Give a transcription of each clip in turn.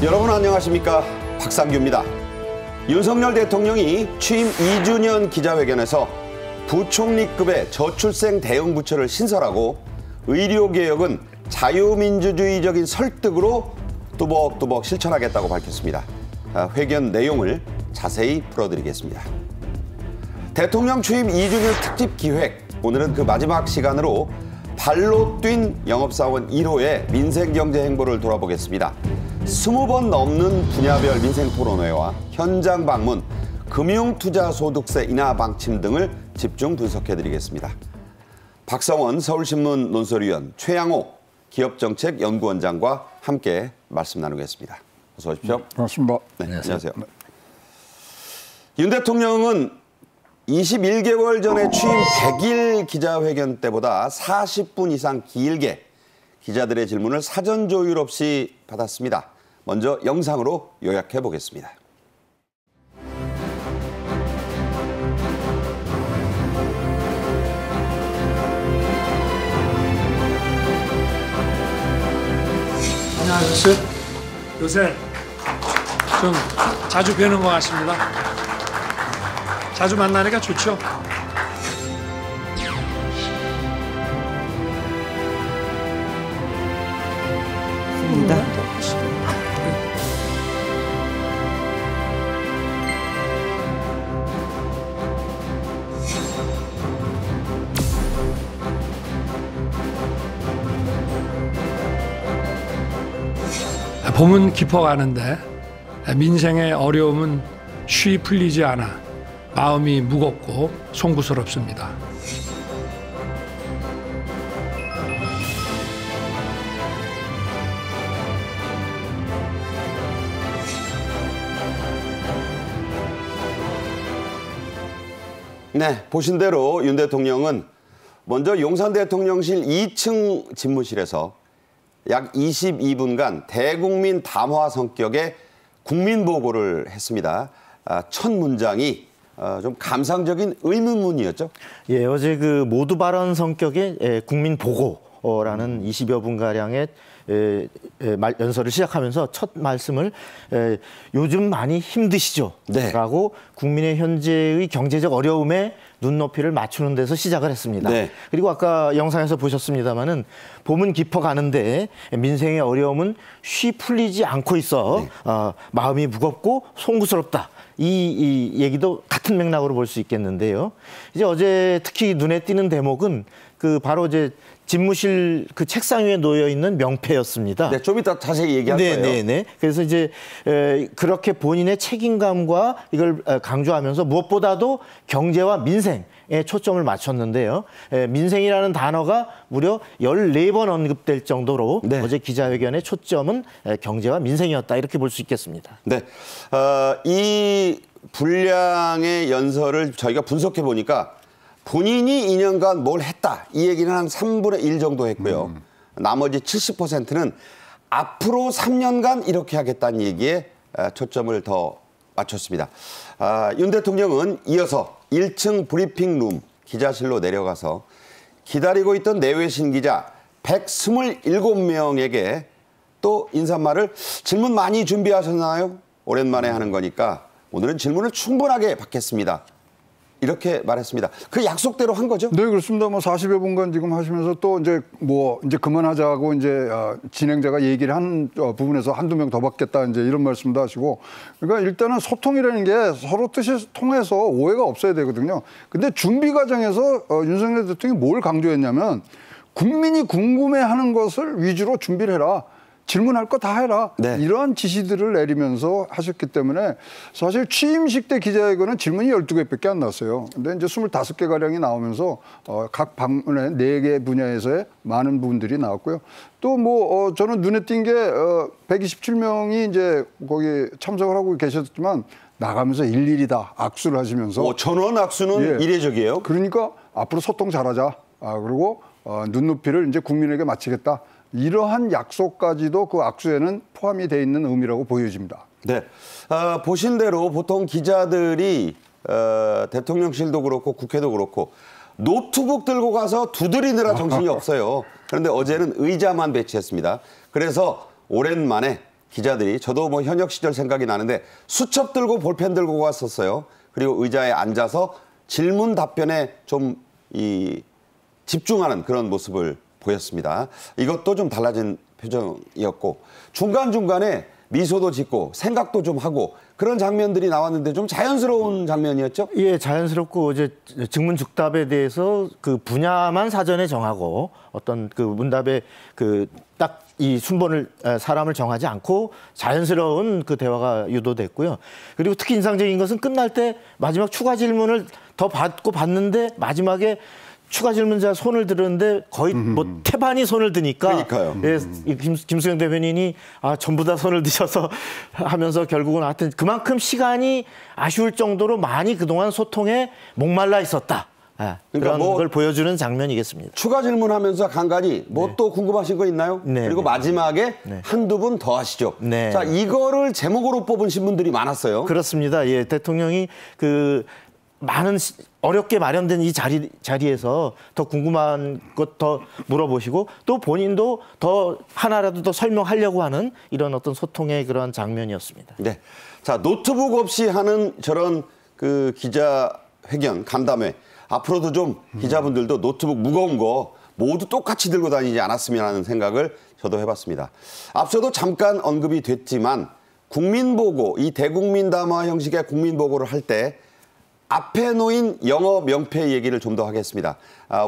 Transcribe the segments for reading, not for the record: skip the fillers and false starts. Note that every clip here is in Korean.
여러분 안녕하십니까? 박상규입니다. 윤석열 대통령이 취임 2주년 기자회견에서 부총리급의 저출생 대응부처를 신설하고 의료개혁은 자유민주주의적인 설득으로 뚜벅뚜벅 실천하겠다고 밝혔습니다. 회견 내용을 자세히 풀어드리겠습니다. 대통령 취임 2주년 특집 기획, 오늘은 그 마지막 시간으로 발로 뛴 영업사원 1호의 민생경제 행보를 돌아보겠습니다. 20번 넘는 분야별 민생 토론회와 현장 방문, 금융투자소득세 인하 방침 등을 집중 분석해드리겠습니다. 박성원 서울신문 논설위원, 최양호 기업정책연구원장과 함께 말씀 나누겠습니다. 어서 오십시오. 반갑습니다. 네, 안녕하세요. 네. 윤 대통령은 21개월 전에 취임 100일 기자회견 때보다 40분 이상 길게 기자들의 질문을 사전 조율 없이 받았습니다. 먼저 영상으로 요약해 보겠습니다. 안녕하셨어요? 요새 좀 자주 뵈는 것 같습니다. 자주 만나니까 좋죠? 봄은 깊어가는데 민생의 어려움은 쉬 풀리지 않아 마음이 무겁고 송구스럽습니다. 네, 보신 대로 윤 대통령은 먼저 용산 대통령실 2층 집무실에서 약 22분간 대국민 담화 성격의 국민보고를 했습니다. 첫 문장이 좀 감상적인 의문문이었죠? 예, 어제 그 모두 발언 성격의 국민보고라는 20여 분가량의 연설을 시작하면서 첫 말씀을 요즘 많이 힘드시죠? 네. 라고 국민의 현재의 경제적 어려움에 눈높이를 맞추는 데서 시작을 했습니다. 네. 그리고 아까 영상에서 보셨습니다마는 봄은 깊어가는데 민생의 어려움은 쉬 풀리지 않고 있어. 네. 마음이 무겁고 송구스럽다. 이 얘기도 같은 맥락으로 볼 수 있겠는데요. 이제 어제 특히 눈에 띄는 대목은 그 바로 이제 집무실 그 책상 위에 놓여 있는 명패였습니다. 네, 좀 이따 자세히 얘기할 거예요. 네. 그래서 이제 그렇게 본인의 책임감과 이걸 강조하면서 무엇보다도 경제와 민생에 초점을 맞췄는데요. 민생이라는 단어가 무려 14번 언급될 정도로 네. 어제 기자회견의 초점은 경제와 민생이었다 이렇게 볼 수 있겠습니다. 네, 이 분량의 연설을 저희가 분석해 보니까 본인이 2년간 뭘 했다 이 얘기는 한 3분의 1 정도 했고요. 나머지 70%는 앞으로 3년간 이렇게 하겠다는 얘기에 초점을 더 맞췄습니다. 윤 대통령은 이어서 1층 브리핑룸 기자실로 내려가서 기다리고 있던 내외신 기자 127명에게 또 인사말을 질문 많이 준비하셨나요? 오랜만에 하는 거니까 오늘은 질문을 충분하게 받겠습니다. 이렇게 말했습니다. 그 약속대로 한 거죠? 네, 그렇습니다. 40여 분간 지금 하시면서 또 이제 그만하자고 이제 진행자가 얘기를 한 부분에서 한두 명 더 받겠다 이제 이런 말씀도 하시고, 그러니까 일단은 소통이라는 게 서로 뜻이 통해서 오해가 없어야 되거든요. 근데 준비 과정에서 윤석열 대통령이 뭘 강조했냐면 국민이 궁금해하는 것을 위주로 준비를 해라. 질문할 거 다 해라. 네. 이러한 지시들을 내리면서 하셨기 때문에 사실 취임식 때 기자회견은 질문이 12개밖에 안 나왔어요. 근데 이제 25개가량이 나오면서 각 방문에 4개 분야에서의 많은 부분들이 나왔고요. 또 저는 눈에 띈 게 127명이 이제 거기 참석을 하고 계셨지만 나가면서 일일이 다 악수를 하시면서 전원 악수는 이례적이에요. 그러니까 앞으로 소통 잘하자. 그리고 눈높이를 이제 국민에게 맞추겠다. 이러한 약속까지도 그 악수에는 포함이 되어 있는 의미라고 보여집니다. 네, 보신 대로 보통 기자들이 대통령실도 그렇고 국회도 그렇고 노트북 들고 가서 두드리느라 정신이 없어요. 그런데 어제는 의자만 배치했습니다. 그래서 오랜만에 기자들이 저도 뭐 현역 시절 생각이 나는데 수첩 들고 볼펜 들고 갔었어요. 그리고 의자에 앉아서 질문 답변에 좀 집중하는 그런 모습을 보였습니다. 이것도 좀 달라진 표정이었고 중간중간에 미소도 짓고 생각도 좀 하고 그런 장면들이 나왔는데 좀 자연스러운 장면이었죠? 예, 자연스럽고 이제 증문즉답에 대해서 그 분야만 사전에 정하고 어떤 그 문답에 그 딱 이 순번을 사람을 정하지 않고 자연스러운 그 대화가 유도됐고요. 그리고 특히 인상적인 것은 끝날 때 마지막 추가 질문을 더 받는데 마지막에 추가 질문자 손을 들었는데 거의 뭐 태반이 손을 드니까 그러니까요. 예, 김수영 대변인이 전부 다 손을 드셔서 하면서 결국은 하여튼 그만큼 시간이 아쉬울 정도로 많이 그동안 소통에 목말라 있었다. 그러니까 그런 걸 보여주는 장면이겠습니다. 추가 질문하면서 간간히 뭐 또 궁금하신 거 있나요? 네, 그리고 마지막에 한두 분 더 하시죠. 네. 자, 이거를 제목으로 뽑으신 분들이 많았어요. 그렇습니다. 예, 대통령이 그 많은 어렵게 마련된 이 자리에서 더 궁금한 것 더 물어보시고 또 본인도 더 하나라도 더 설명하려고 하는 이런 어떤 소통의 그런 장면이었습니다. 네. 자, 노트북 없이 하는 저런 그 기자회견, 간담회. 앞으로도 좀 기자분들도 노트북 무거운 거 모두 똑같이 들고 다니지 않았으면 하는 생각을 저도 해봤습니다. 앞서도 잠깐 언급이 됐지만 국민보고, 이 대국민 담화 형식의 국민보고를 할 때 앞에 놓인 영어 명패 얘기를 좀 더 하겠습니다.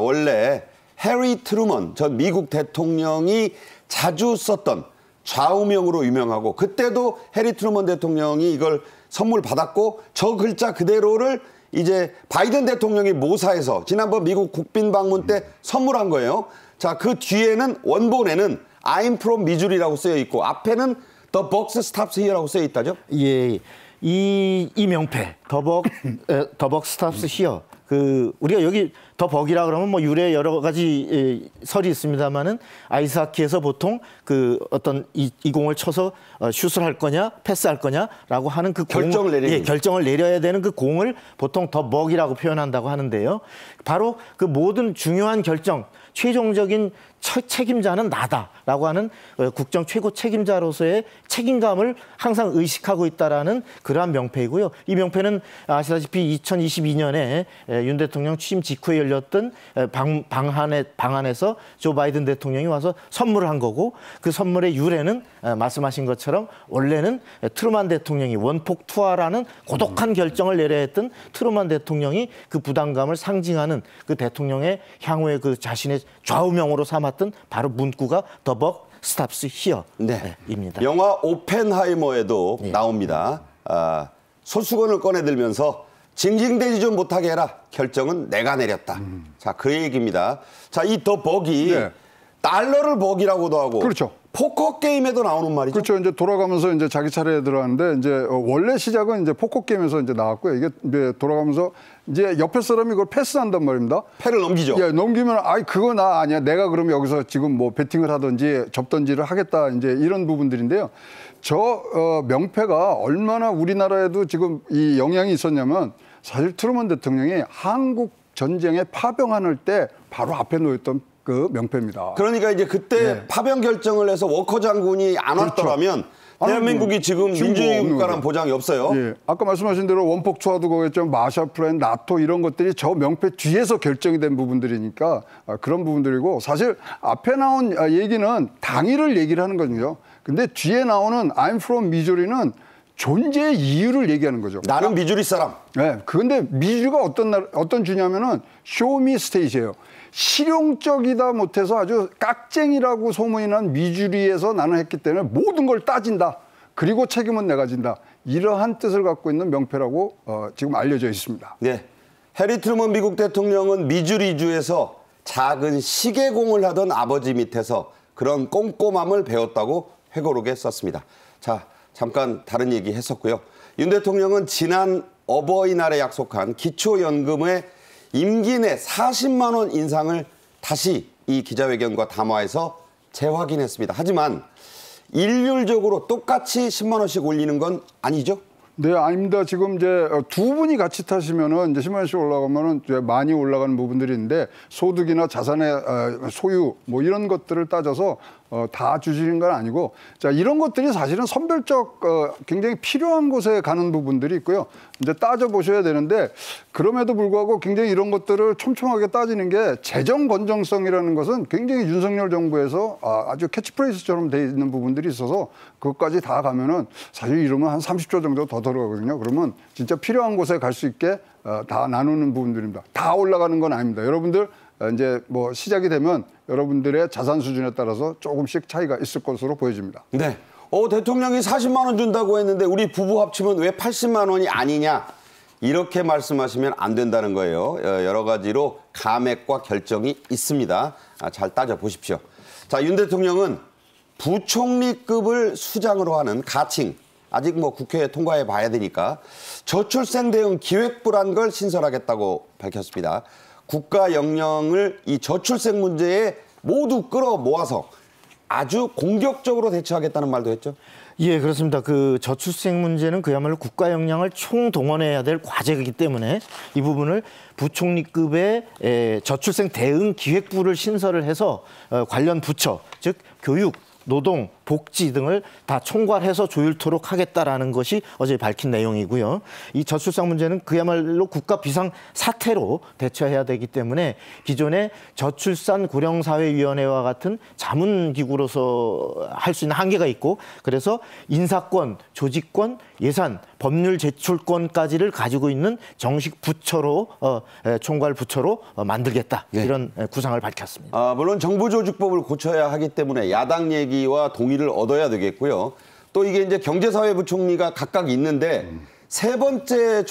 원래 해리 트루먼 전 미국 대통령이 자주 썼던 좌우명으로 유명하고 그때도 해리 트루먼 대통령이 이걸 선물 받았고 저 글자 그대로를 이제 바이든 대통령이 모사해서 지난번 미국 국빈 방문 때 선물한 거예요. 자, 그 뒤에는 원본에는 I'm from 미주리라고 쓰여 있고 앞에는 The box stops here라고 쓰여 있다죠? 예. 이 명패 더벅 스탑스 히어 그 우리가 여기 더벅이라 그러면 뭐 유래 여러 가지 설이 있습니다만은 아이스하키에서 보통 그 어떤 이 공을 쳐서 슛을 할 거냐 패스할 거냐라고 하는 그 결정을 내려야 되는 그 공을 보통 더벅이라고 표현한다고 하는데요. 바로 그 모든 중요한 결정 최종적인 책임자는 나다라고 하는 국정 최고 책임자로서의 책임감을 항상 의식하고 있다라는 그러한 명패이고요. 이 명패는 아시다시피 2022년에 윤 대통령 취임 직후에 열렸던 방한에서 조 바이든 대통령이 와서 선물을 한 거고 그 선물의 유래는 말씀하신 것처럼 원래는 트루만 대통령이 원폭 투하라는 고독한 결정을 내려야 했던 트루만 대통령이 그 부담감을 상징하는 그 대통령의 향후에 그 자신의 좌우명으로 삼았던 바로 문구가 The buck stops here입니다. 네. 영화 오펜하이머에도 나옵니다. 손수건을 꺼내들면서 징징대지 좀 못하게 해라. 결정은 내가 내렸다. 자, 그 얘기입니다. 자, 이 The buck이 달러를 buck이라고도 하고 그렇죠. 포커 게임에도 나오는 말이죠. 그렇죠. 이제 돌아가면서 이제 자기 차례에 들어가는데 이제 원래 시작은 이제 포커 게임에서 이제 나왔고요. 이게 이제 돌아가면서 이제 옆에 사람이 이걸 패스한단 말입니다. 패를 넘기죠. 예, 넘기면 그거 나 아니야. 내가 그럼 여기서 지금 뭐 배팅을 하든지 접든지를 하겠다. 이제 이런 부분들인데요. 저 명패가 얼마나 우리나라에도 지금 이 영향이 있었냐면 사실 트루먼 대통령이 한국 전쟁에 파병하는 때 바로 앞에 놓였던 그 명패입니다. 그러니까 이제 그때 파병 결정을 해서 워커 장군이 안 왔더라면 대한민국이 지금 민주주의 국가라는 보장이 없어요. 예. 아까 말씀하신 대로 원폭 투하도 거겠죠. 마샬 플랜, 나토 이런 것들이 저 명패 뒤에서 결정이 된 부분들이니까 그런 부분들이고 사실 앞에 나온 얘기는 당일을 얘기를 하는 거죠. 근데 뒤에 나오는 I'm from 미주리는 존재의 이유를 얘기하는 거죠. 나는 미주리 사람. 네. 그런데 미주리가 어떤 주냐면은 쇼미 스테이트예요. 실용적이다 못해서 아주 깍쟁이라고 소문이 난 미주리에서 나는 했기 때문에 모든 걸 따진다. 그리고 책임은 내가 진다. 이러한 뜻을 갖고 있는 명패라고 지금 알려져 있습니다. 네, 해리 트루먼 미국 대통령은 미주리주에서 작은 시계공을 하던 아버지 밑에서 그런 꼼꼼함을 배웠다고 회고록에 썼습니다. 자, 잠깐 다른 얘기 했었고요. 윤 대통령은 지난 어버이날에 약속한 기초연금의 임기 내 40만 원 인상을 다시 이 기자회견과 담화에서 재확인했습니다. 하지만 일률적으로 똑같이 10만 원씩 올리는 건 아니죠? 네, 아닙니다. 지금 이제 두 분이 같이 타시면은 이제 10만 원씩 올라가면은 이제 많이 올라가는 부분들이 있는데 소득이나 자산의 소유 뭐 이런 것들을 따져서 다 주시는 건 아니고 자 이런 것들이 사실은 선별적 굉장히 필요한 곳에 가는 부분들이 있고요. 이제 따져보셔야 되는데 그럼에도 불구하고 굉장히 이런 것들을 촘촘하게 따지는 게 재정 건정성이라는 것은 굉장히 윤석열 정부에서 아주 캐치프레이즈처럼 돼 있는 부분들이 있어서 그것까지 다 가면은 사실 이러면 한 30조 정도 더 들어가거든요. 그러면 진짜 필요한 곳에 갈 수 있게 다 나누는 부분들입니다. 다 올라가는 건 아닙니다. 여러분들 이제 뭐 시작이 되면 여러분들의 자산 수준에 따라서 조금씩 차이가 있을 것으로 보여집니다. 네. 대통령이 40만 원 준다고 했는데 우리 부부 합치면 왜 80만 원이 아니냐 이렇게 말씀하시면 안 된다는 거예요. 여러 가지로 감액과 결정이 있습니다. 잘 따져보십시오. 자, 윤 대통령은 부총리급을 수장으로 하는 가칭 아직 뭐 국회에 통과해 봐야 되니까 저출생 대응 기획부란 걸 신설하겠다고 밝혔습니다. 국가 역량을 이 저출생 문제에 모두 끌어모아서 아주 공격적으로 대처하겠다는 말도 했죠. 예, 그렇습니다. 그 저출생 문제는 그야말로 국가 역량을 총동원해야 될 과제이기 때문에 이 부분을 부총리급의 저출생 대응 기획부를 신설을 해서 관련 부처, 즉 교육, 노동, 복지 등을 다 총괄해서 조율토록 하겠다라는 것이 어제 밝힌 내용이고요. 이 저출산 문제는 그야말로 국가 비상 사태로 대처해야 되기 때문에 기존의 저출산 고령사회위원회와 같은 자문기구로서 할 수 있는 한계가 있고 그래서 인사권, 조직권, 예산, 법률 제출권까지를 가지고 있는 정식 부처로 총괄 부처로 만들겠다. 네. 이런 구상을 밝혔습니다. 물론 정부조직법을 고쳐야 하기 때문에 야당 얘기와 동의를 얻어야 되겠고요. 또 이게 이제 경제사회부총리가 각각 있는데 세 번째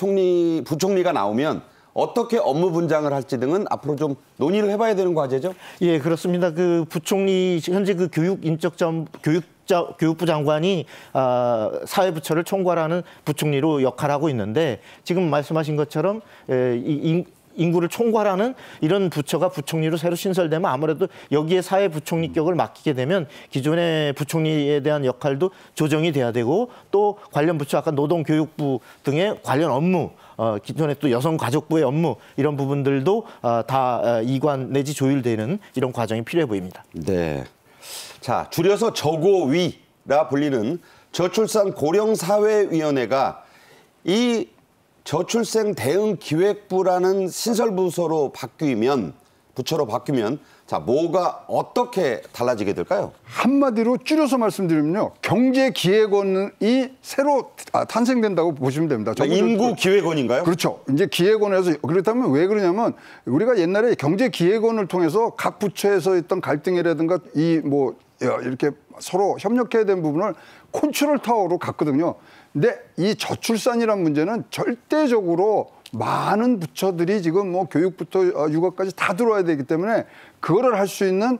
부총리가 나오면 어떻게 업무 분장을 할지 등은 앞으로 좀 논의를 해봐야 되는 과제죠? 예, 그렇습니다. 그 부총리 현재 그 교육부 장관이 사회부처를 총괄하는 부총리로 역할하고 있는데 지금 말씀하신 것처럼 인구를 총괄하는 이런 부처가 부총리로 새로 신설되면 아무래도 여기에 사회부총리격을 맡기게 되면 기존의 부총리에 대한 역할도 조정이 돼야 되고 또 관련 부처 아까 노동교육부 등의 관련 업무 기존에 또 여성가족부의 업무 이런 부분들도 다 이관 내지 조율되는 이런 과정이 필요해 보입니다. 네. 자, 줄여서 저고위라 불리는 저출산 고령사회위원회가 이 저출생 대응 기획부라는 신설부서로 부처로 바뀌면 자, 뭐가 어떻게 달라지게 될까요? 한마디로 줄여서 말씀드리면요. 경제기획원이 새로 탄생된다고 보시면 됩니다. 인구기획원인가요? 그렇죠. 이제 기획원에서 그렇다면 왜 그러냐면 우리가 옛날에 경제기획원을 통해서 각 부처에서 있던 갈등이라든가 이렇게 서로 협력해야 되는 부분을 컨트롤 타워로 갔거든요. 근데 이 저출산이란 문제는 절대적으로 많은 부처들이 지금 뭐 교육부터 육아까지 다 들어와야 되기 때문에 그거를 할 수 있는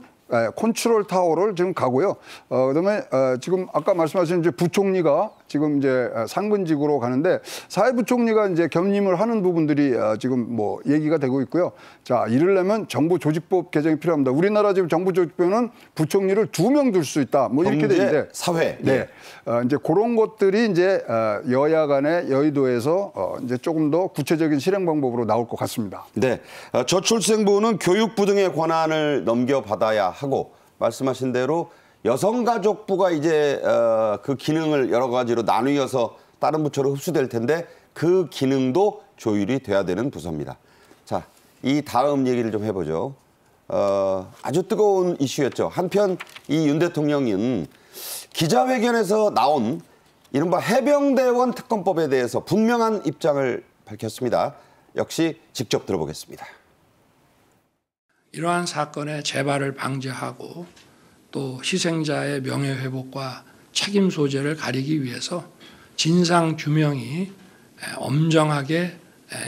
컨트롤 타워를 지금 가고요. 그다음에 지금 아까 말씀하신 이제 부총리가 지금 이제 상근직으로 가는데 사회부총리가 이제 겸임을 하는 부분들이 지금 뭐 얘기가 되고 있고요. 자, 이르려면 정부조직법 개정이 필요합니다. 우리나라 지금 정부조직법에는 부총리를 2명 둘 수 있다. 뭐 이렇게 돼 있는데 사회. 네. 이제 그런 것들이 이제 여야 간의 여의도에서 이제 조금 더 구체적인 실행 방법으로 나올 것 같습니다. 네. 저출생부는 교육부 등의 권한을 넘겨받아야 하고 말씀하신 대로 여성가족부가 이제 그 기능을 여러 가지로 나누어서 다른 부처로 흡수될 텐데 그 기능도 조율이 돼야 되는 부서입니다. 자, 이 다음 얘기를 좀 해보죠. 아주 뜨거운 이슈였죠. 한편 이 윤 대통령은 기자회견에서 나온 이른바 해병대원 특검법에 대해서 분명한 입장을 밝혔습니다. 역시 직접 들어보겠습니다. 이러한 사건의 재발을 방지하고 또 희생자의 명예회복과 책임 소재를 가리기 위해서 진상 규명이 엄정하게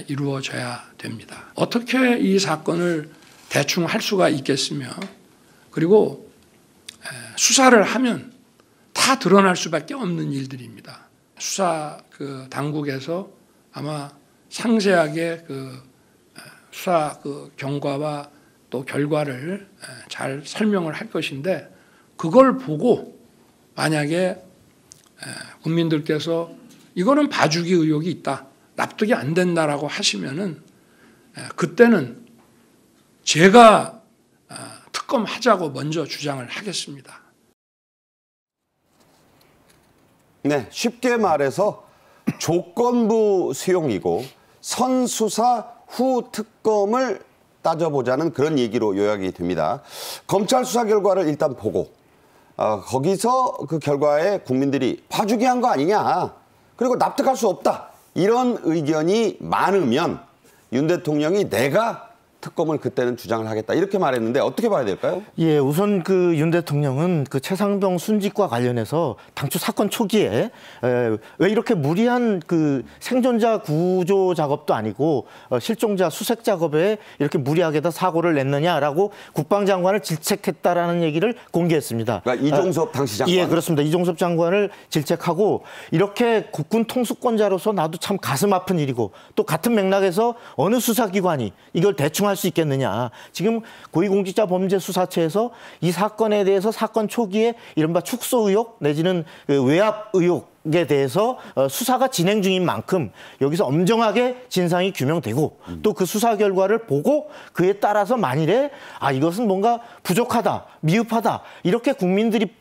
이루어져야 됩니다. 어떻게 이 사건을 대충 할 수가 있겠으며 그리고 수사를 하면 다 드러날 수밖에 없는 일들입니다. 수사 당국에서 아마 상세하게 수사 경과와 또 결과를 잘 설명을 할 것인데 그걸 보고 만약에 국민들께서 이거는 봐주기 의혹이 있다, 납득이 안 된다라고 하시면은 그때는 제가 특검하자고 먼저 주장을 하겠습니다. 네, 쉽게 말해서 조건부 수용이고 선수사 후 특검을 따져보자는 그런 얘기로 요약이 됩니다. 검찰 수사 결과를 일단 보고 거기서 그 결과에 국민들이 봐주기 한 거 아니냐, 그리고 납득할 수 없다, 이런 의견이 많으면 윤 대통령이 내가 특검을 그때는 주장을 하겠다, 이렇게 말했는데 어떻게 봐야 될까요? 예, 우선 그 윤 대통령은 그 최상병 순직과 관련해서 당초 사건 초기에 왜 이렇게 무리한 그 생존자 구조 작업도 아니고 실종자 수색 작업에 이렇게 무리하게다 사고를 냈느냐라고 국방장관을 질책했다라는 얘기를 공개했습니다. 그러니까 이종섭 당시 장관. 예, 그렇습니다. 이종섭 장관을 질책하고, 이렇게 국군 통수권자로서 나도 참 가슴 아픈 일이고, 또 같은 맥락에서 어느 수사기관이 이걸 대충 할 수 있겠느냐. 지금 고위공직자범죄수사처에서 이 사건에 대해서 사건 초기에 이른바 축소 의혹 내지는 외압 의혹에 대해서 수사가 진행 중인 만큼 여기서 엄정하게 진상이 규명되고 또 그 수사 결과를 보고 그에 따라서 만일에 이것은 뭔가 부족하다, 미흡하다, 이렇게 국민들이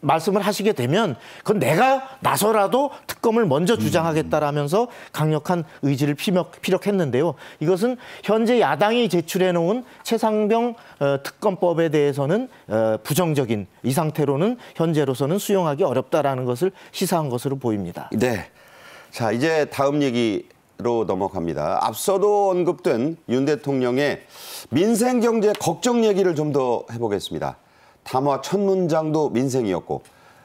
말씀을 하시게 되면 그건 내가 나서라도 특검을 먼저 주장하겠다라면서 강력한 의지를 피력했는데요. 이것은 현재 야당이 제출해 놓은 최상병 특검법에 대해서는 부정적인, 이 상태로는 현재로서는 수용하기 어렵다라는 것을 시사한 것으로 보입니다. 네. 자, 이제 다음 얘기로 넘어갑니다. 앞서도 언급된 윤 대통령의 민생 경제 걱정 얘기를 좀 더 해보겠습니다. 담화 첫 문장도 민생이었고,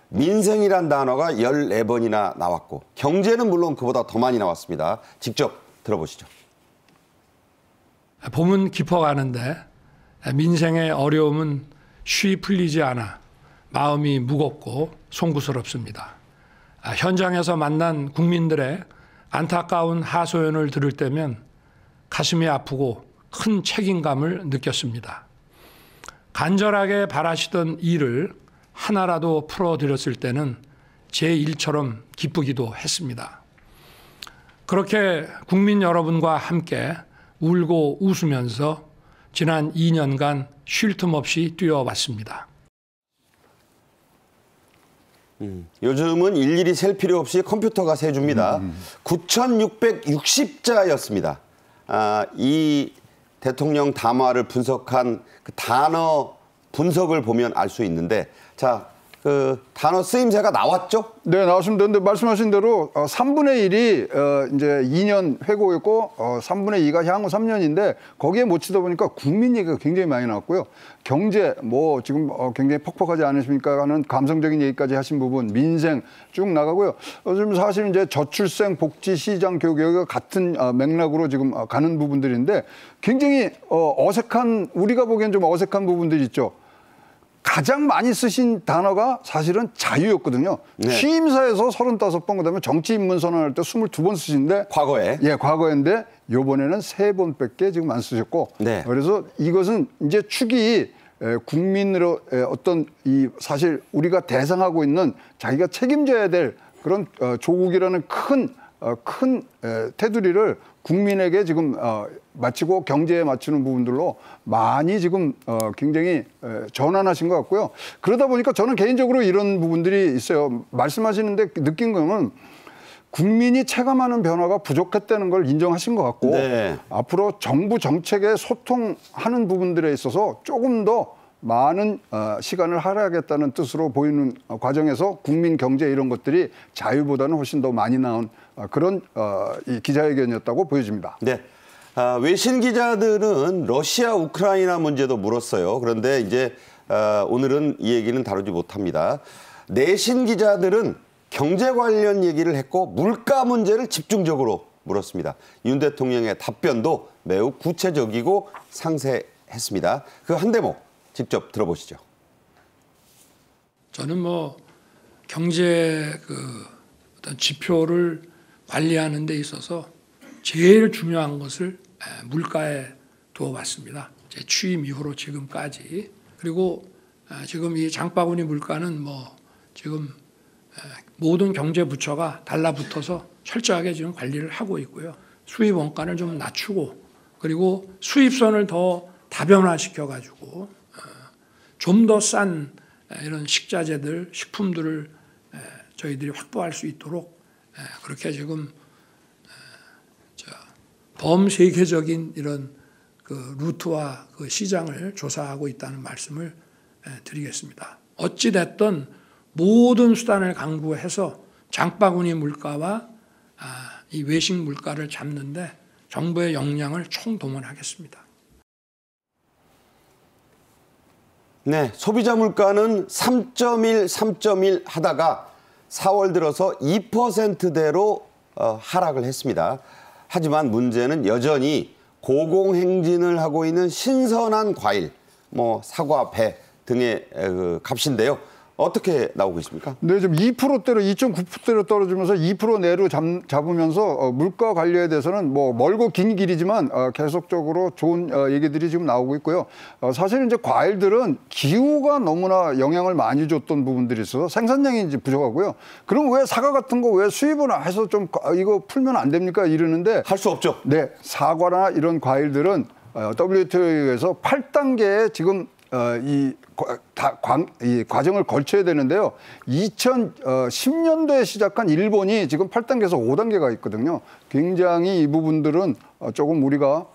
민생이란 단어가 14번이나 나왔고, 경제는 물론 그보다 더 많이 나왔습니다. 직접 들어보시죠. 봄은 깊어가는데 민생의 어려움은 쉬 풀리지 않아 마음이 무겁고 송구스럽습니다. 현장에서 만난 국민들의 안타까운 하소연을 들을 때면 가슴이 아프고 큰 책임감을 느꼈습니다. 간절하게 바라시던 일을 하나라도 풀어드렸을 때는 제 일처럼 기쁘기도 했습니다. 그렇게 국민 여러분과 함께 울고 웃으면서 지난 2년간 쉴 틈 없이 뛰어왔습니다. 요즘은 일일이 셀 필요 없이 컴퓨터가 세줍니다. 9,660자였습니다. 이 대통령 담화를 분석한 그 단어 분석을 보면 알 수 있는데, 자, 그 단어 쓰임새가 나왔죠? 네, 나왔습니다. 근데 말씀하신 대로 3분의 1이 이제 2년 회고였고 3분의 2가 향후 3년인데 거기에 못 치다 보니까 국민 얘기가 굉장히 많이 나왔고요. 경제 뭐 지금 굉장히 퍽퍽하지 않으십니까 하는 감성적인 얘기까지 하신 부분, 민생 쭉 나가고요. 지금 사실 이제 저출생, 복지, 시장, 교육 여기가 같은 맥락으로 지금 가는 부분들인데 굉장히 어색한, 우리가 보기엔 좀 어색한 부분들이 있죠. 가장 많이 쓰신 단어가 사실은 자유였거든요. 네. 취임사에서 35번, 그다음에 정치인문 선언할 때 22번 쓰신데, 과거에. 예, 과거인데 요번에는 3번밖에 지금 안 쓰셨고, 네. 그래서 이것은 이제 축이 국민으로 어떤 이 사실 우리가 대상하고 있는 자기가 책임져야 될 그런 조국이라는 큰 테두리를 국민에게 지금 마치고 경제에 맞추는 부분들로 많이 지금 굉장히 전환하신 것 같고요. 그러다 보니까 저는 개인적으로 이런 부분들이 있어요. 말씀하시는데 느낀 거는 국민이 체감하는 변화가 부족했다는 걸 인정하신 것 같고, 네. 앞으로 정부 정책에 소통하는 부분들에 있어서 조금 더 많은 시간을 할애하겠다는 뜻으로 보이는 과정에서 국민 경제 이런 것들이 자유보다는 훨씬 더 많이 나온 그런 이 기자회견이었다고 보여집니다. 네. 외신 기자들은 러시아, 우크라이나 문제도 물었어요. 그런데 이제 오늘은 이 얘기는 다루지 못합니다. 내신 기자들은 경제 관련 얘기를 했고 물가 문제를 집중적으로 물었습니다. 윤 대통령의 답변도 매우 구체적이고 상세했습니다. 그 한 대목 직접 들어보시죠. 저는 뭐 경제 어떤 지표를 관리하는 데 있어서 제일 중요한 것을 물가에 두어봤습니다. 제 취임 이후로 지금까지. 그리고 지금 이 장바구니 물가는 뭐 지금 모든 경제 부처가 달라붙어서 철저하게 지금 관리를 하고 있고요. 수입 원가를 좀 낮추고, 그리고 수입선을 더 다변화시켜가지고 좀 더 싼 이런 식자재들, 식품들을 저희들이 확보할 수 있도록 그렇게 지금 범세계적인 이런 그 루트와 그 시장을 조사하고 있다는 말씀을 드리겠습니다. 어찌 됐든 모든 수단을 강구해서 장바구니 물가와 이 외식 물가를 잡는데 정부의 역량을 총동원하겠습니다. 네, 소비자 물가는 3.1 하다가 4월 들어서 2%대로 하락을 했습니다. 하지만 문제는 여전히 고공행진을 하고 있는 신선한 과일, 뭐 사과, 배 등의 값인데요. 어떻게 나오고 있습니까? 네, 지금 2%대로 2.9%대로 떨어지면서 2% 내로 잡으면서 물가 관리에 대해서는 뭐 멀고 긴 길이지만 계속적으로 좋은 얘기들이 지금 나오고 있고요. 사실 이제 과일들은 기후가 너무나 영향을 많이 줬던 부분들이 있어서 생산량이 이제 부족하고요. 그럼 왜 사과 같은 거 왜 수입을 해서 좀 이거 풀면 안 됩니까? 이러는데 할 수 없죠. 네, 사과나 이런 과일들은 WTO에서 8단계에 지금 이 과정을 거쳐야 되는데요. 2010년도에 시작한 일본이 지금 8단계에서 5단계가 있거든요. 굉장히 이 부분들은 조금 우리가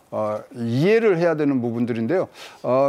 이해를 해야 되는 부분들인데요.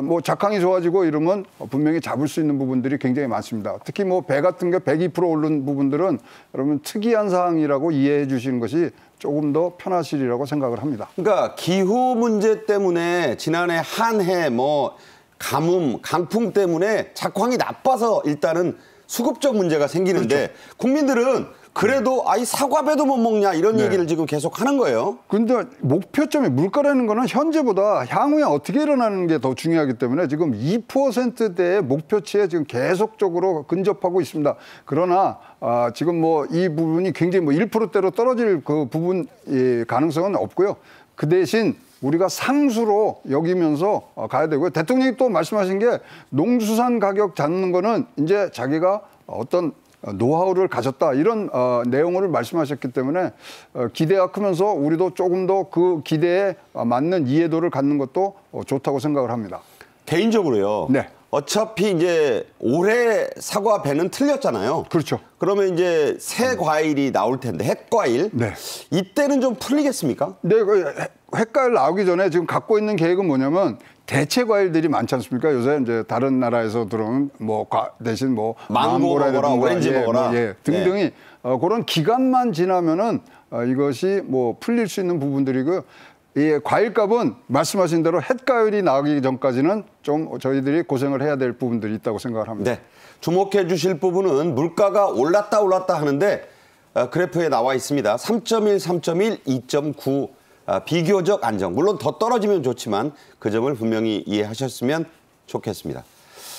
뭐 작황이 좋아지고 이러면 분명히 잡을 수 있는 부분들이 굉장히 많습니다. 특히 뭐 배 같은 게 102% 오른 부분들은 여러분 특이한 사항이라고 이해해 주시는 것이 조금 더 편하시리라고 생각을 합니다. 그러니까 기후 문제 때문에 지난해 한 해 뭐 가뭄, 강풍 때문에 작황이 나빠서 일단은 수급적 문제가 생기는데 그렇죠. 국민들은 그래도 아이 사과배도 못 먹냐 이런 얘기를 지금 계속 하는 거예요. 근데 목표점이 물가라는 거는 현재보다 향후에 어떻게 일어나는 게 더 중요하기 때문에 지금 2%대의 목표치에 지금 계속적으로 근접하고 있습니다. 그러나 지금 뭐 이 부분이 굉장히 뭐 1%대로 떨어질 그 부분 가능성은 없고요. 그 대신 우리가 상수로 여기면서 가야 되고요. 대통령이 또 말씀하신 게 농수산 가격 잡는 거는 이제 자기가 어떤 노하우를 가졌다 이런 내용을 말씀하셨기 때문에 기대가 크면서 우리도 조금 더 그 기대에 맞는 이해도를 갖는 것도 좋다고 생각을 합니다. 개인적으로요. 네. 어차피 이제 올해 사과 배는 틀렸잖아요. 그렇죠. 그러면 이제 새 과일이 나올 텐데 햇과일. 네. 이때는 좀 풀리겠습니까? 네, 햇과일 나오기 전에 지금 갖고 있는 계획은 뭐냐면 대체 과일들이 많지 않습니까? 요새 이제 다른 나라에서 들어오는 뭐 대신 뭐 망고 먹어라, 오렌지 먹어라 등등이 그런 기간만 지나면은 이것이 뭐 풀릴 수 있는 부분들이고요. 이 과일값은 말씀하신 대로 햇과일이 나오기 전까지는 좀 저희들이 고생을 해야 될 부분들이 있다고 생각을 합니다. 네, 주목해 주실 부분은 물가가 올랐다 하는데 그래프에 나와 있습니다. 3.1, 3.1, 2.9 비교적 안정. 물론 더 떨어지면 좋지만 그 점을 분명히 이해하셨으면 좋겠습니다.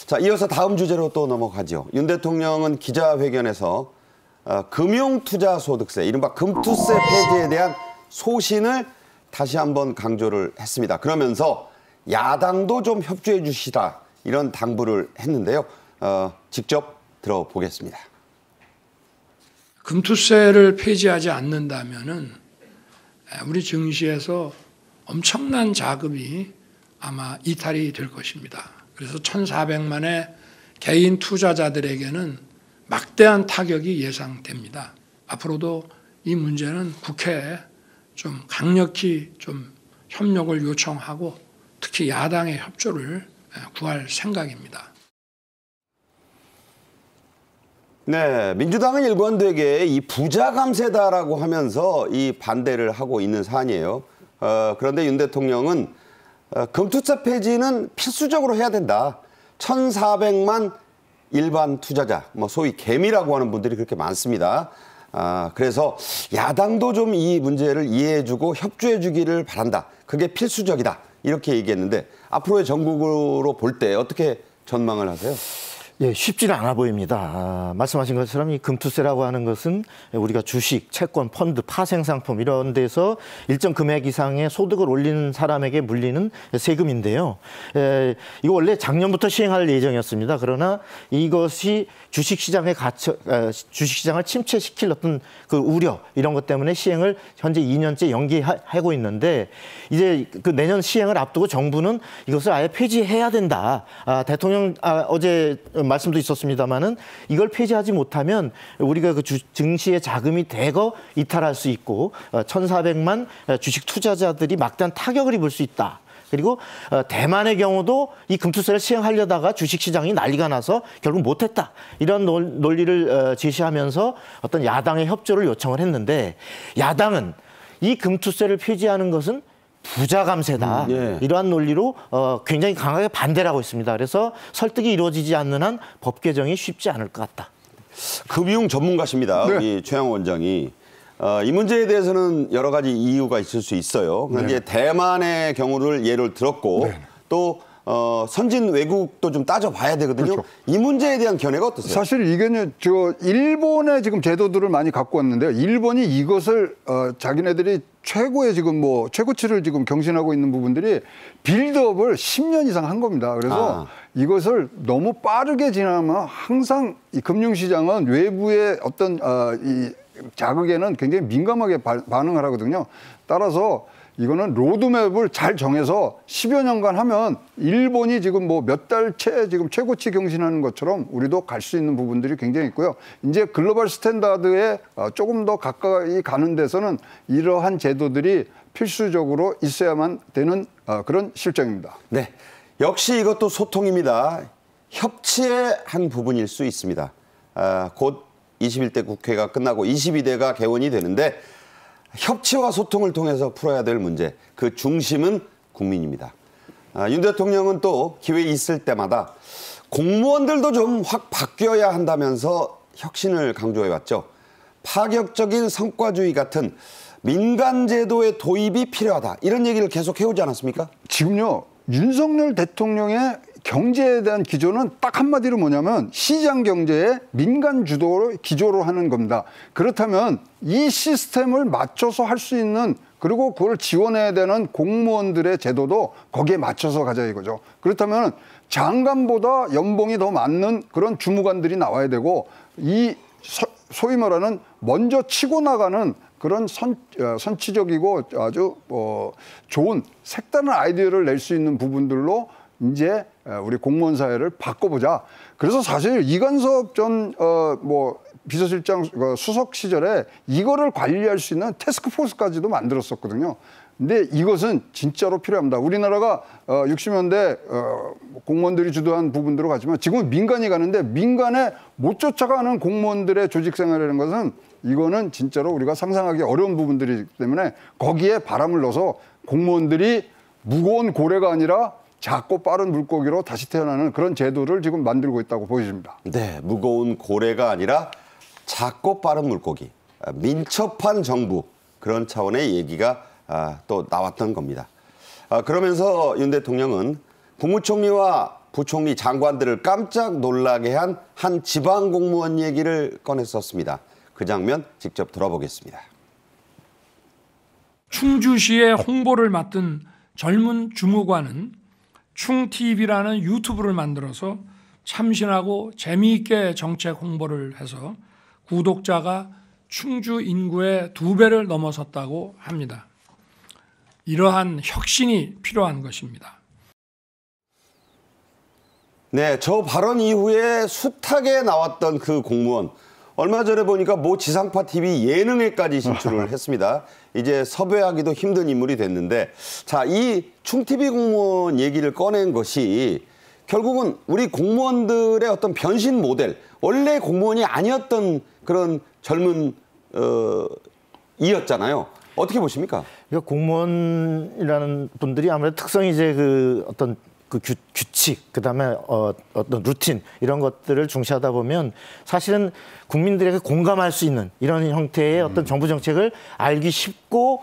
자, 이어서 다음 주제로 또 넘어가죠. 윤 대통령은 기자회견에서 금융투자소득세, 이른바 금투세 폐지에 대한 소신을 다시 한번 강조를 했습니다. 그러면서 야당도 좀 협조해 주시라 이런 당부를 했는데요. 직접 들어보겠습니다. 금투세를 폐지하지 않는다면은 우리 증시에서 엄청난 자금이 아마 이탈이 될 것입니다. 그래서 1,400만의 개인 투자자들에게는 막대한 타격이 예상됩니다. 앞으로도 이 문제는 국회에 좀 강력히 좀 협력을 요청하고 특히 야당의 협조를 구할 생각입니다. 네, 민주당은 일관되게 이 부자 감세다라고 하면서 이 반대를 하고 있는 사안이에요. 그런데 윤 대통령은 금투세 폐지는 필수적으로 해야 된다. 1,400만 일반 투자자, 뭐 소위 개미라고 하는 분들이 그렇게 많습니다. 그래서 야당도 좀 이 문제를 이해해주고 협조해주기를 바란다. 그게 필수적이다. 이렇게 얘기했는데 앞으로의 전국으로 볼 때 어떻게 전망을 하세요? 예, 쉽지는 않아 보입니다. 말씀하신 것처럼 이 금투세라고 하는 것은 우리가 주식, 채권, 펀드, 파생상품 이런 데서 일정 금액 이상의 소득을 올리는 사람에게 물리는 세금인데요. 이거 원래 작년부터 시행할 예정이었습니다. 그러나 이것이 주식시장을 침체시킬 어떤 그 우려 이런 것 때문에 시행을 현재 2년째 연기하고 있는데 이제 그 내년 시행을 앞두고 정부는 이것을 아예 폐지해야 된다. 대통령 어제 말씀도 있었습니다만은 이걸 폐지하지 못하면 우리가 그 증시의 자금이 대거 이탈할 수 있고 1,400만 주식 투자자들이 막대한 타격을 입을 수 있다. 그리고 대만의 경우도 이 금투세를 시행하려다가 주식시장이 난리가 나서 결국 못했다. 이런 논리를 제시하면서 어떤 야당의 협조를 요청을 했는데 야당은 이 금투세를 폐지하는 것은 부자 감세다. 예. 이러한 논리로 굉장히 강하게 반대를 하고 있습니다. 그래서 설득이 이루어지지 않는 한 법 개정이 쉽지 않을 것 같다. 금융 전문가십니다. 네. 우리 최양호 원장이. 이 문제에 대해서는 여러 가지 이유가 있을 수 있어요. 그런데 대만의 경우를 예를 들었고 또 선진 외국도 좀 따져봐야 되거든요. 그렇죠. 이 문제에 대한 견해가 어떠세요? 사실 이게 일본의 지금 제도들을 많이 갖고 왔는데요. 일본이 이것을 자기네들이 최고의 지금 최고치를 지금 경신하고 있는 부분들이 빌드업을 10년 이상 한 겁니다. 그래서 이것을 너무 빠르게 진행하면 항상 이 금융시장은 외부의 어떤 이 자극에는 굉장히 민감하게 반응을 하거든요. 따라서 이거는 로드맵을 잘 정해서 10여 년간 하면 일본이 지금 몇 달째 지금 최고치 경신하는 것처럼 우리도 갈 수 있는 부분들이 굉장히 있고요. 이제 글로벌 스탠다드에 조금 더 가까이 가는 데서는 이러한 제도들이 필수적으로 있어야만 되는 그런 실정입니다. 네, 역시 이것도 소통입니다. 협치의 한 부분일 수 있습니다. 곧 21대 국회가 끝나고 22대가 개원이 되는데 협치와 소통을 통해서 풀어야 될 문제, 그 중심은 국민입니다. 윤 대통령은 또 기회 있을 때마다 공무원들도 좀 확 바뀌어야 한다면서 혁신을 강조해왔죠. 파격적인 성과주의 같은 민간 제도의 도입이 필요하다. 이런 얘기를 계속 해오지 않았습니까? 지금요, 윤석열 대통령의 경제에 대한 기조는 딱 한마디로 뭐냐면 시장 경제에 민간 주도로 기조로 하는 겁니다. 그렇다면 이 시스템을 맞춰서 할 수 있는, 그리고 그걸 지원해야 되는 공무원들의 제도도 거기에 맞춰서 가자 이거죠. 그렇다면 장관보다 연봉이 더 많은 그런 주무관들이 나와야 되고, 이 소위 말하는 먼저 치고 나가는 그런 선취적이고 아주 좋은 색다른 아이디어를 낼 수 있는 부분들로 이제 우리 공무원 사회를 바꿔보자. 그래서 사실 이관섭 전 비서실장 수석 시절에 이거를 관리할 수 있는 태스크포스까지도 만들었었거든요. 근데 이것은 진짜로 필요합니다. 우리나라가 60년대 공무원들이 주도한 부분들로 가지만 지금은 민간이 가는데 민간에 못 쫓아가는 공무원들의 조직 생활이라는 것은 이거는 진짜로 우리가 상상하기 어려운 부분들이기 때문에 거기에 바람을 넣어서 공무원들이 무거운 고래가 아니라 작고 빠른 물고기로 다시 태어나는 그런 제도를 지금 만들고 있다고 보여집니다. 네, 무거운 고래가 아니라 작고 빠른 물고기, 민첩한 정부, 그런 차원의 얘기가 또 나왔던 겁니다. 그러면서 윤 대통령은 국무총리와 부총리 장관들을 깜짝 놀라게 한 지방 공무원 얘기를 꺼냈었습니다. 그 장면 직접 들어보겠습니다. 충주시의 홍보를 맡은 젊은 주무관은 충TV라는 유튜브를 만들어서 참신하고 재미있게 정책 홍보를 해서 구독자가 충주 인구의 2배를 넘어섰다고 합니다. 이러한 혁신이 필요한 것입니다. 네, 저 발언 이후에 숱하게 나왔던 그 공무원, 얼마 전에 보니까 지상파 TV 예능에까지 진출을 했습니다. 이제 섭외하기도 힘든 인물이 됐는데, 자, 이 충TV 공무원 얘기를 꺼낸 것이 결국은 우리 공무원들의 어떤 변신 모델, 원래 공무원이 아니었던 그런 젊은 이었잖아요. 어떻게 보십니까? 공무원이라는 분들이 아무래도 특성이 이제 어떤 규칙, 그다음에 어떤 루틴 이런 것들을 중시하다 보면 사실은 국민들에게 공감할 수 있는 이런 형태의 어떤 정부 정책을 알기 쉽고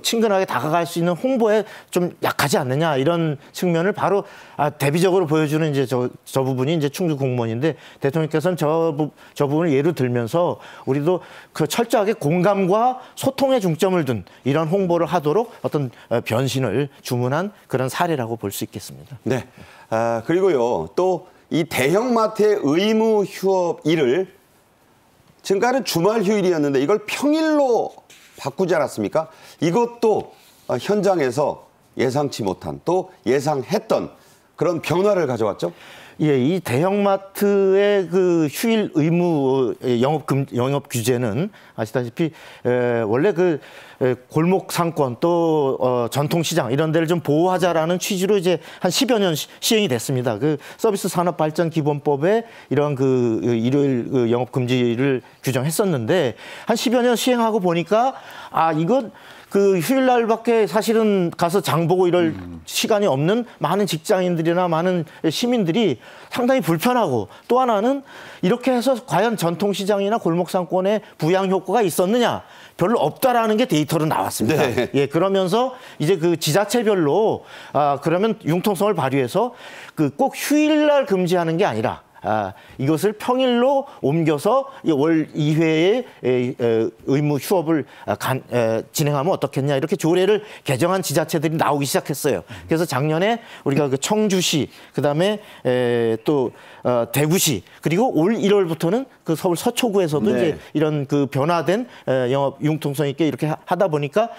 친근하게 다가갈 수 있는 홍보에 좀 약하지 않느냐, 이런 측면을 바로 대비적으로 보여주는 이제 저 부분이 이제 충주 공무원인데, 대통령께서는 저 부분을 예로 들면서 우리도 철저하게 공감과 소통에 중점을 둔 이런 홍보를 하도록 어떤 변신을 주문한 그런 사례라고 볼 수 있겠습니다. 네. 그리고요, 또 이 대형마트의 의무 휴업 일을 지금까지는 주말 휴일이었는데 이걸 평일로 바꾸지 않았습니까? 이것도 현장에서 예상치 못한, 또 예상했던 그런 변화를 가져왔죠? 예, 이 대형마트의 그 휴일 의무 영업 규제는 아시다시피 원래 그 골목 상권 또 전통시장 이런 데를 좀 보호하자라는 취지로 이제 한 10여 년 시행이 됐습니다. 그 서비스 산업 발전 기본법에 이런 그 일요일 그 영업 금지를 규정했었는데 한 10여 년 시행하고 보니까 이건 그 휴일날밖에 사실은 가서 장 보고 이럴 시간이 없는 많은 직장인들이나 많은 시민들이 상당히 불편하고, 또 하나는 이렇게 해서 과연 전통시장이나 골목상권에 부양 효과가 있었느냐, 별로 없다라는 게 데이터로 나왔습니다. 네. 예, 그러면서 이제 그 지자체별로 그러면 융통성을 발휘해서 그 꼭 휴일날 금지하는 게 아니라 이것을 평일로 옮겨서 월 2회의 의무 휴업을 진행하면 어떻겠냐, 이렇게 조례를 개정한 지자체들이 나오기 시작했어요. 그래서 작년에 우리가 그 청주시, 그다음에 또 대구시, 그리고 올 1월부터는 그 서울 서초구에서도 네. 이제 이런 그 변화된 영업 융통성 있게 이렇게 하다 보니까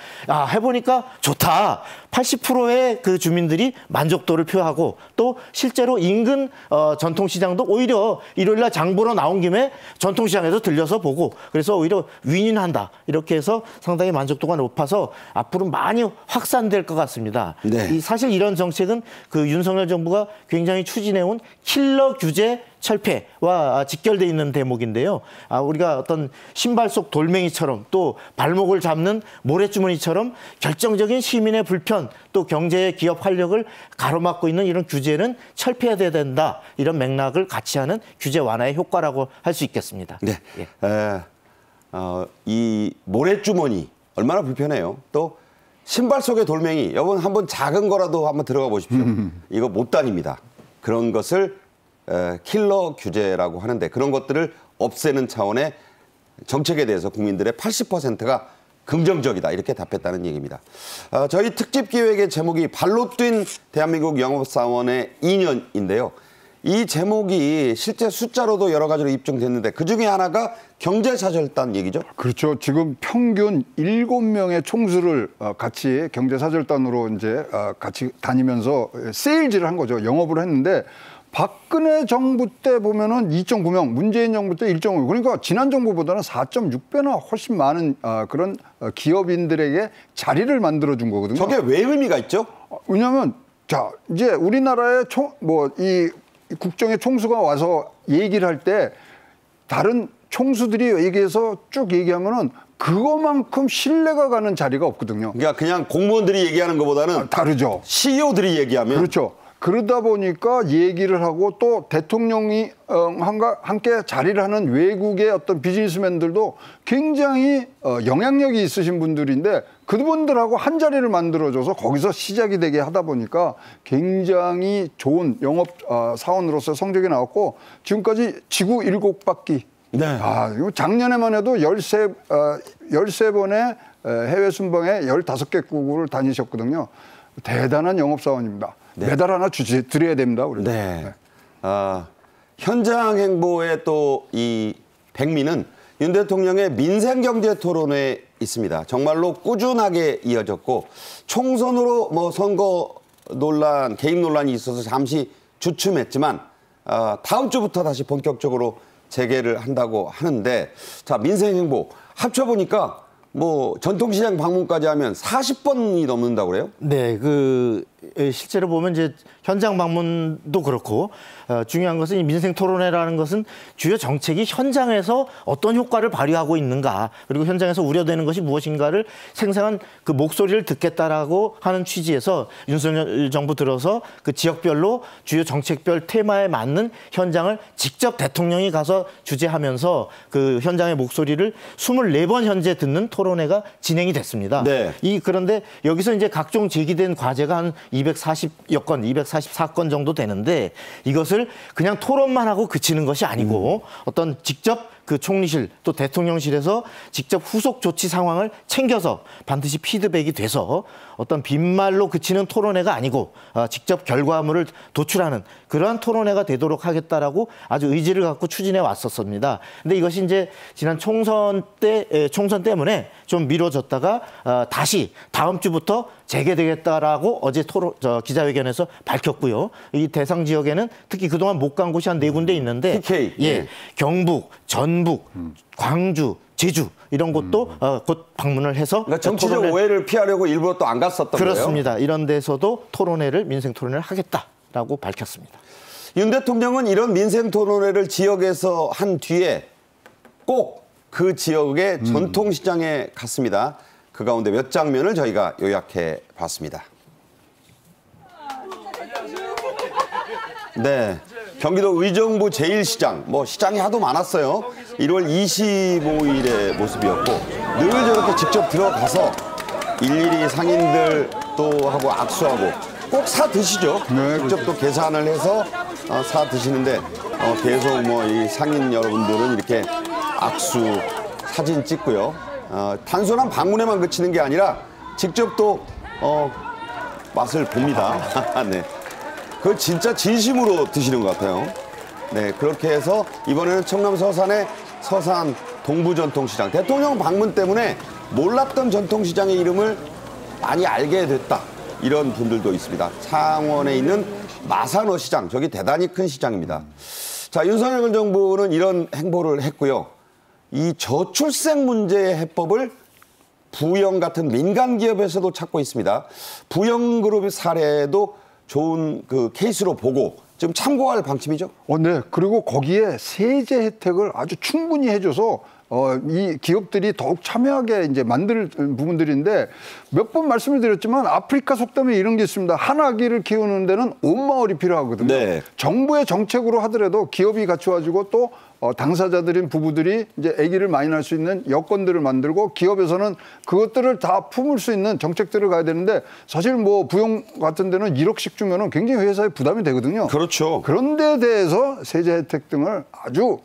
해보니까 좋다. 80%의 그 주민들이 만족도를 표하고, 또 실제로 인근 전통시장도 오히려 일요일날 장 보러 나온 김에 전통시장에서 들려서 보고, 그래서 오히려 윈윈한다. 이렇게 해서 상당히 만족도가 높아서 앞으로 많이 확산될 것 같습니다. 네. 사실 이런 정책은 그 윤석열 정부가 굉장히 추진해온 킬러 규제 철폐와 직결돼 있는 대목인데요. 우리가 어떤 신발 속 돌멩이처럼, 또 발목을 잡는 모래주머니처럼 결정적인 시민의 불편, 또 경제의 기업 활력을 가로막고 있는 이런 규제는 철폐해야 된다. 이런 맥락을 같이 하는 규제 완화의 효과라고 할 수 있겠습니다. 네. 예. 이 모래주머니 얼마나 불편해요. 또 신발 속의 돌멩이, 여러분 한번 작은 거라도 한번 들어가 보십시오. 이거 못 다닙니다. 그런 것을 킬러 규제라고 하는데, 그런 것들을 없애는 차원의 정책에 대해서 국민들의 80%가 긍정적이다, 이렇게 답했다는 얘기입니다. 저희 특집 기획의 제목이 발로 뛴 대한민국 영업사원의 2년인데요. 이 제목이 실제 숫자로도 여러 가지로 입증됐는데 그중에 하나가 경제사절단 얘기죠? 그렇죠. 지금 평균 7명의 총수를 같이 경제사절단으로 이제 같이 다니면서 세일즈를 한 거죠. 영업을 했는데, 박근혜 정부 때 보면은 2.9명, 문재인 정부 때 1.5명. 그러니까 지난 정부보다는 4.6배나 훨씬 많은 그런 기업인들에게 자리를 만들어준 거거든요. 저게 왜 의미가 있죠? 왜냐하면 자, 이제 우리나라의 이 국정의 총수가 와서 얘기를 할 때 다른 총수들이 얘기해서 쭉 얘기하면은 그거만큼 신뢰가 가는 자리가 없거든요. 그러니까 그냥 공무원들이 얘기하는 것보다는 다르죠. CEO들이 얘기하면. 그렇죠. 그러다 보니까 얘기를 하고, 또 대통령이 함께 자리를 하는 외국의 어떤 비즈니스맨들도 굉장히 영향력이 있으신 분들인데, 그분들하고 한 자리를 만들어줘서 거기서 시작이 되게 하다 보니까 굉장히 좋은 영업 사원으로서 성적이 나왔고, 지금까지 지구 7바퀴. 네. 이거 작년에만 해도 13번의 해외 순방에 15개국을 다니셨거든요. 대단한 영업사원입니다. 네. 메달 하나 드려야 됩니다. 우리. 네. 현장 행보의 또 이 백미는 윤 대통령의 민생경제 토론회에 있습니다. 정말로 꾸준하게 이어졌고, 총선으로 뭐 선거 논란, 개입 논란이 있어서 잠시 주춤했지만 다음 주부터 다시 본격적으로 재개를 한다고 하는데, 자, 민생행보 합쳐보니까 뭐 전통시장 방문까지 하면 40번이 넘는다고 그래요? 네, 실제로 보면 이제 현장 방문도 그렇고, 중요한 것은 이 민생 토론회라는 것은 주요 정책이 현장에서 어떤 효과를 발휘하고 있는가, 그리고 현장에서 우려되는 것이 무엇인가를 생생한 그 목소리를 듣겠다라고 하는 취지에서 윤석열 정부 들어서 그 지역별로 주요 정책별 테마에 맞는 현장을 직접 대통령이 가서 주재하면서 그 현장의 목소리를 24번 현재 듣는 토론회가 진행이 됐습니다. 네. 그런데 여기서 이제 각종 제기된 과제가 한 240여 건, 244건 정도 되는데, 이것을 그냥 토론만 하고 그치는 것이 아니고 어떤 직접 그 총리실 또 대통령실에서 직접 후속 조치 상황을 챙겨서 반드시 피드백이 돼서 어떤 빈말로 그치는 토론회가 아니고 직접 결과물을 도출하는 그러한 토론회가 되도록 하겠다라고 아주 의지를 갖고 추진해 왔었습니다. 근데 이것이 이제 지난 총선 때문에 좀 미뤄졌다가 다시 다음 주부터 재개되겠다라고 어제 기자회견에서 밝혔고요. 이 대상 지역에는 특히 그동안 못 간 곳이 한 4군데 있는데 TK. 예, 경북, 전북, 광주, 제주 이런 곳도 곧 방문을 해서 그러니까 정치적 오해를 피하려고 일부러 또 안 갔었던 거예요. 그렇습니다. 이런 데서도 민생 토론회를 하겠다라고 밝혔습니다. 윤 대통령은 이런 민생 토론회를 지역에서 한 뒤에 꼭 그 지역의 전통시장에 갔습니다. 그 가운데 몇 장면을 저희가 요약해 봤습니다. 네, 경기도 의정부 제1시장, 시장이 하도 많았어요. 1월 25일의 모습이었고 늘 저렇게 직접 들어가서 일일이 상인들 또 하고 악수하고 꼭 사 드시죠. 네, 직접 또 계산을 해서 사 드시는데 계속 이 상인 여러분들은 이렇게 악수, 사진 찍고요. 단순한 방문에만 그치는 게 아니라 직접 또 맛을 봅니다. 네. 그걸 진짜 진심으로 드시는 것 같아요. 네, 그렇게 해서 이번에는 청남 서산의 서산 동부전통시장. 대통령 방문 때문에 몰랐던 전통시장의 이름을 많이 알게 됐다. 이런 분들도 있습니다. 창원에 있는 마산어 시장. 저기 대단히 큰 시장입니다. 자, 윤석열 정부는 이런 행보를 했고요. 이 저출생 문제의 해법을 부영 같은 민간 기업에서도 찾고 있습니다. 부영그룹의 사례도 좋은 그 케이스로 보고 지금 참고할 방침이죠. 네. 그리고 거기에 세제 혜택을 아주 충분히 해줘서 이 기업들이 더욱 참여하게 이제 만들 부분들인데 몇 번 말씀을 드렸지만 아프리카 속담에 이런 게 있습니다. 한 아기를 키우는 데는 온 마을이 필요하거든요. 네. 정부의 정책으로 하더라도 기업이 같이 와주고 또 당사자들인 부부들이 이제 아기를 많이 낳을 수 있는 여건들을 만들고 기업에서는 그것들을 다 품을 수 있는 정책들을 가야 되는데 사실 부용 같은 데는 1억씩 주면은 굉장히 회사에 부담이 되거든요. 그렇죠. 그런 데에 대해서 세제 혜택 등을 아주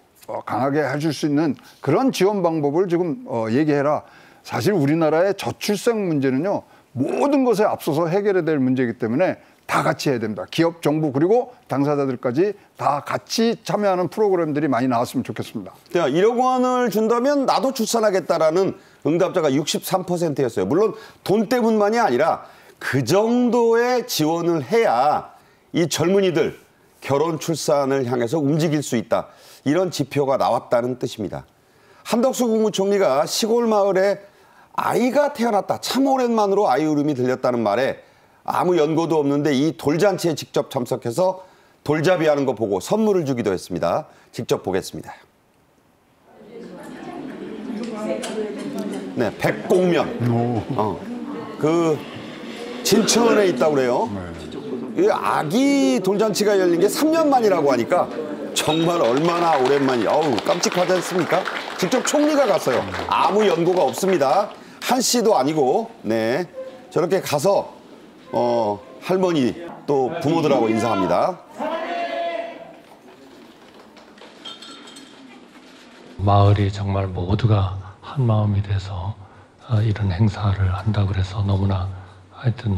강하게 해줄 수 있는 그런 지원 방법을 지금 얘기해라. 사실 우리나라의 저출생 문제는요. 모든 것에 앞서서 해결해야 될 문제이기 때문에 다 같이 해야 됩니다. 기업, 정부 그리고 당사자들까지 다 같이 참여하는 프로그램들이 많이 나왔으면 좋겠습니다. 1억 원을 준다면 나도 출산하겠다라는 응답자가 63%였어요. 물론 돈 때문만이 아니라 그 정도의 지원을 해야 이 젊은이들 결혼 출산을 향해서 움직일 수 있다. 이런 지표가 나왔다는 뜻입니다. 한덕수 국무총리가 시골 마을에 아이가 태어났다. 참 오랜만으로 아이 울음이 들렸다는 말에 아무 연고도 없는데 이 돌잔치에 직접 참석해서 돌잡이 하는 거 보고 선물을 주기도 했습니다. 직접 보겠습니다. 네, 백곡면. 그 진천에 있다고 그래요. 이 아기 돌잔치가 열린 게 3년 만이라고 하니까 정말 얼마나 오랜만이. 깜찍하지 않습니까? 직접 총리가 갔어요. 아무 연고가 없습니다. 한 씨도 아니고. 네, 저렇게 가서 할머니 또 부모들하고 인사합니다. 마을이 정말 모두가 한 마음이 돼서 이런 행사를 한다 그래서 너무나 하여튼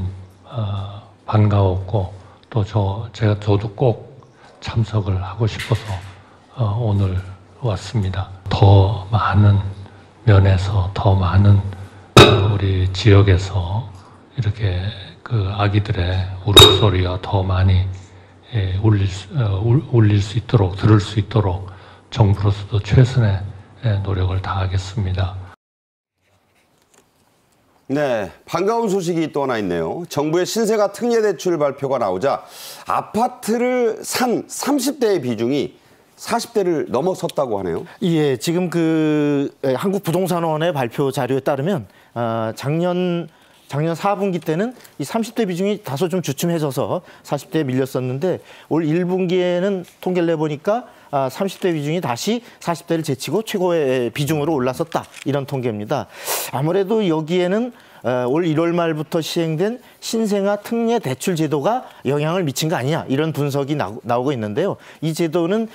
반가웠고 또 저도 꼭 참석을 하고 싶어서 오늘 왔습니다. 더 많은 면에서 더 많은 우리 지역에서 이렇게 그 아기들의 울음소리가 더 많이 울릴 수 있도록 들을 수 있도록 정부로서도 최선의 노력을 다하겠습니다. 네, 반가운 소식이 또 하나 있네요. 정부의 신세가 특례대출 발표가 나오자 아파트를 산 30대의 비중이 40대를 넘어섰다고 하네요. 예, 지금 그 한국부동산원의 발표 자료에 따르면 작년 4분기 때는 이 30대 비중이 다소 좀 주춤해져서 40대에 밀렸었는데 올 1분기에는 통계를 내보니까 30대 비중이 다시 40대를 제치고 최고의 비중으로 올라섰다. 이런 통계입니다. 아무래도 여기에는 올 1월 말부터 시행된 신생아 특례 대출 제도가 영향을 미친 거 아니냐 이런 분석이 나오고 있는데요. 이 제도는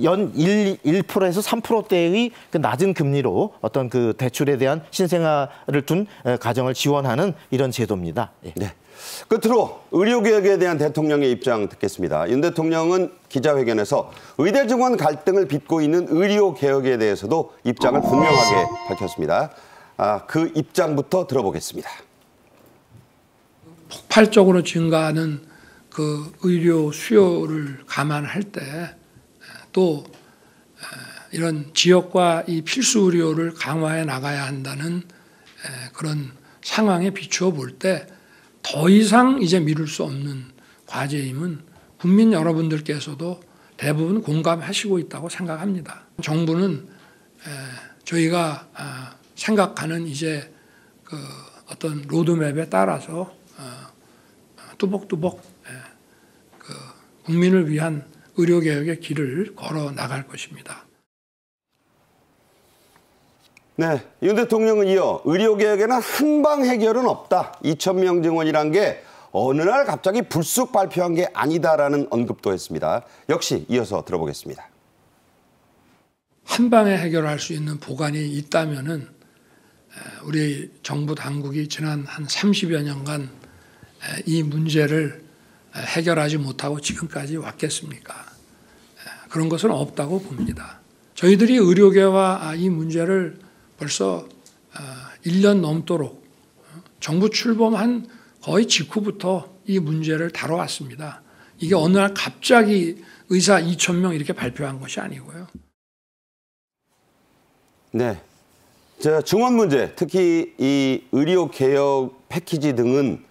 연 1%에서 3%대의 그 낮은 금리로 어떤 그 대출에 대한 신생아를 둔 가정을 지원하는 이런 제도입니다. 네. 끝으로 의료개혁에 대한 대통령의 입장 듣겠습니다. 윤 대통령은 기자회견에서 의대 증원 갈등을 빚고 있는 의료개혁에 대해서도 입장을 분명하게 밝혔습니다. 그 입장부터 들어보겠습니다. 폭발적으로 증가하는 그 의료 수요를 감안할 때 또 이런 지역과 이 필수 의료를 강화해 나가야 한다는 그런 상황에 비추어 볼 때 더 이상 이제 미룰 수 없는 과제임은 국민 여러분들께서도 대부분 공감하시고 있다고 생각합니다. 정부는 저희가 생각하는 이제 그 어떤 로드맵에 따라서 뚜벅뚜벅 그 국민을 위한 의료개혁의 길을 걸어 나갈 것입니다. 네, 윤 대통령은 이어 의료개혁에는 한방 해결은 없다. 2,000명 증원이란 게 어느 날 갑자기 불쑥 발표한 게 아니다라는 언급도 했습니다. 역시 이어서 들어보겠습니다. 한 방에 해결할 수 있는 보관이 있다면은 우리 정부 당국이 지난 한 30여 년간 이 문제를 해결하지 못하고 지금까지 왔겠습니까? 그런 것은 없다고 봅니다. 저희들이 의료계와 이 문제를 벌써 1년 넘도록 정부 출범한 거의 직후부터 이 문제를 다뤄왔습니다. 이게 어느 날 갑자기 의사 2,000명 이렇게 발표한 것이 아니고요. 네, 증원 문제, 특히 이 의료개혁 패키지 등은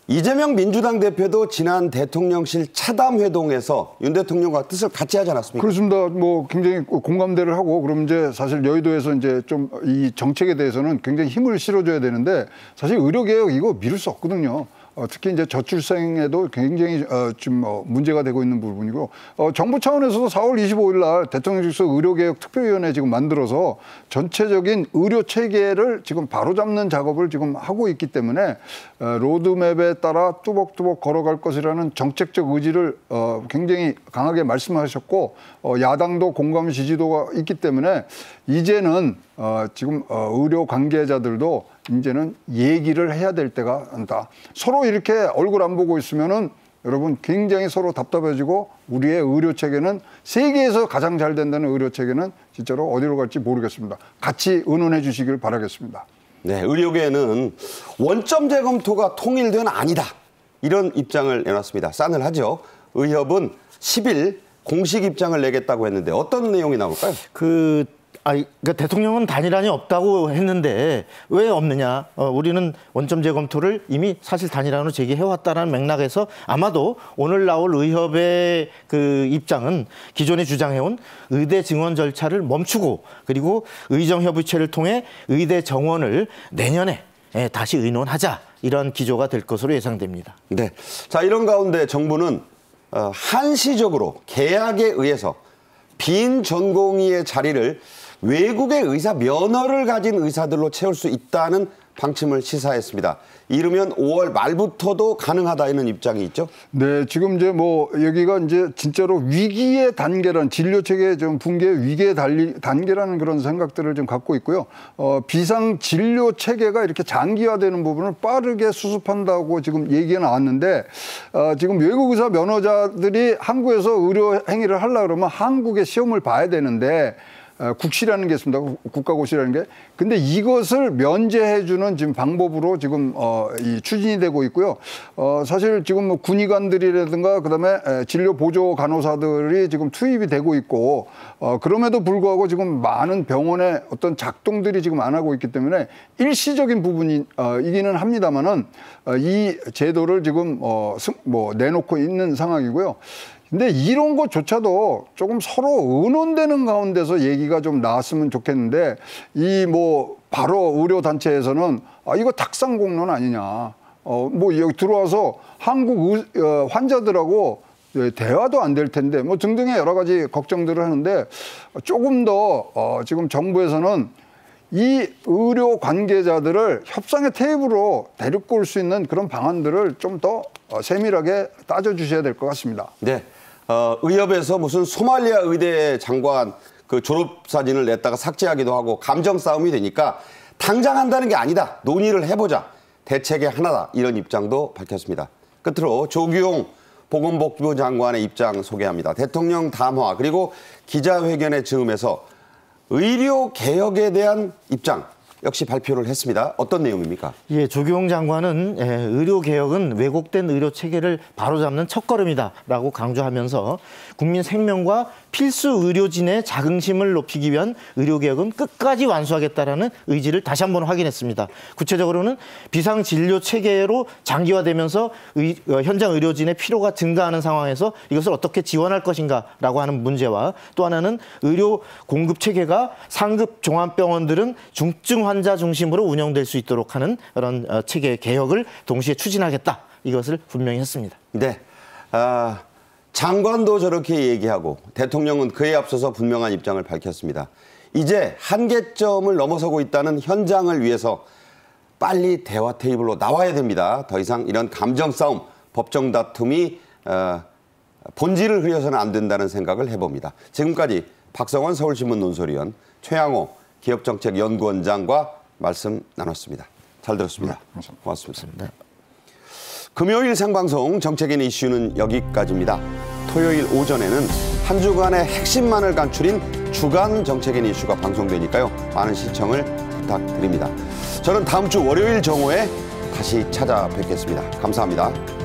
이재명 민주당 대표도 지난 대통령실 차담회동에서 윤 대통령과 뜻을 같이 하지 않았습니까? 그렇습니다. 뭐 굉장히 공감대를 하고 그럼 이제 사실 여의도에서 이제 좀 이 정책에 대해서는 굉장히 힘을 실어줘야 되는데 사실 의료개혁 이거 미룰 수 없거든요. 특히 이제 저출생에도 굉장히 좀 문제가 되고 있는 부분이고 정부 차원에서도 4월 25일 날 대통령실에서 의료개혁 특별위원회 지금 만들어서 전체적인 의료 체계를 지금 바로잡는 작업을 지금 하고 있기 때문에 로드맵에 따라 뚜벅뚜벅 걸어갈 것이라는 정책적 의지를 굉장히 강하게 말씀하셨고 야당도 공감 지지도가 있기 때문에 이제는 지금 의료 관계자들도 이제는 얘기를 해야 될 때가 온다. 서로 이렇게 얼굴 안 보고 있으면은 여러분 굉장히 서로 답답해지고 우리의 의료 체계는 세계에서 가장 잘 된다는 의료 체계는 진짜로 어디로 갈지 모르겠습니다. 같이 의논해 주시길 바라겠습니다. 네, 의료계는 원점 재검토가 통일된 아니다. 이런 입장을 내놨습니다. 싸늘하죠. 의협은 10일 공식 입장을 내겠다고 했는데 어떤 내용이 나올까요? 그러니까 대통령은 단일안이 없다고 했는데 왜 없느냐? 우리는 원점 재검토를 이미 사실 단일안으로 제기해왔다는 맥락에서 아마도 오늘 나올 의협의 그 입장은 기존에 주장해온 의대 증원 절차를 멈추고 그리고 의정협의체를 통해 의대 정원을 내년에 다시 의논하자 이런 기조가 될 것으로 예상됩니다. 네, 자 이런 가운데 정부는 한시적으로 계약에 의해서 빈 전공의의 자리를 외국의 의사 면허를 가진 의사들로 채울 수 있다는 방침을 시사했습니다. 이르면 5월 말부터도 가능하다 이런 입장이 있죠. 네, 지금 이제 뭐 여기가 이제 진짜로 위기의 단계란 진료 체계 좀 붕괴 위기의 단계라는 그런 생각들을 좀 갖고 있고요. 비상 진료 체계가 이렇게 장기화되는 부분을 빠르게 수습한다고 지금 얘기가 나왔는데 지금 외국 의사 면허자들이 한국에서 의료 행위를 하려고 그러면 한국의 시험을 봐야 되는데. 국시라는 게 있습니다. 국가고시라는 게. 근데 이것을 면제해주는 지금 방법으로 지금 이 추진이 되고 있고요. 사실 지금 뭐 군의관들이라든가 그다음에 진료 보조 간호사들이 지금 투입이 되고 있고 그럼에도 불구하고 지금 많은 병원의 어떤 작동들이 지금 안 하고 있기 때문에 일시적인 부분이기는 합니다만은 이 제도를 지금 뭐 내놓고 있는 상황이고요. 근데 이런 것조차도 조금 서로 의논되는 가운데서 얘기가 좀 나왔으면 좋겠는데 이 뭐 바로 의료 단체에서는 이거 탁상 공론 아니냐. 뭐 여기 들어와서 한국 환자들하고 대화도 안 될 텐데 뭐 등등의 여러 가지 걱정들을 하는데 조금 더 지금 정부에서는 이 의료 관계자들을 협상의 테이블로 데리고 올 수 있는 그런 방안들을 좀 더 세밀하게 따져주셔야 될 것 같습니다. 네. 의협에서 무슨 소말리아 의대 장관 그 졸업 사진을 냈다가 삭제하기도 하고 감정 싸움이 되니까 당장 한다는 게 아니다. 논의를 해보자. 대책의 하나다. 이런 입장도 밝혔습니다. 끝으로 조규용 보건복지부 장관의 입장 소개합니다. 대통령 담화 그리고 기자회견의 즈음에서 의료 개혁에 대한 입장 역시 발표를 했습니다. 어떤 내용입니까? 예, 조규용 장관은 의료 개혁은 왜곡된 의료 체계를 바로잡는 첫걸음이다라고 강조하면서 국민 생명과 필수 의료진의 자긍심을 높이기 위한 의료 개혁은 끝까지 완수하겠다라는 의지를 다시 한번 확인했습니다. 구체적으로는 비상 진료 체계로 장기화되면서 현장 의료진의 피로가 증가하는 상황에서 이것을 어떻게 지원할 것인가라고 하는 문제와 또 하나는 의료 공급 체계가 상급 종합병원들은 중증 환자 중심으로 운영될 수 있도록 하는 그런 체계 개혁을 동시에 추진하겠다. 이것을 분명히 했습니다. 네. 장관도 저렇게 얘기하고 대통령은 그에 앞서서 분명한 입장을 밝혔습니다. 이제 한계점을 넘어서고 있다는 현장을 위해서 빨리 대화 테이블로 나와야 됩니다. 더 이상 이런 감정 싸움, 법정 다툼이 본질을 흐려서는 안 된다는 생각을 해봅니다. 지금까지 박성원 서울신문 논설위원, 최양호 기업정책연구원장과 말씀 나눴습니다. 잘 들었습니다. 고맙습니다. 금요일 생방송 정책인 이슈는 여기까지입니다. 토요일 오전에는 한 주간의 핵심만을 간추린 주간 정책인 이슈가 방송되니까요. 많은 시청을 부탁드립니다. 저는 다음 주 월요일 정오에 다시 찾아뵙겠습니다. 감사합니다.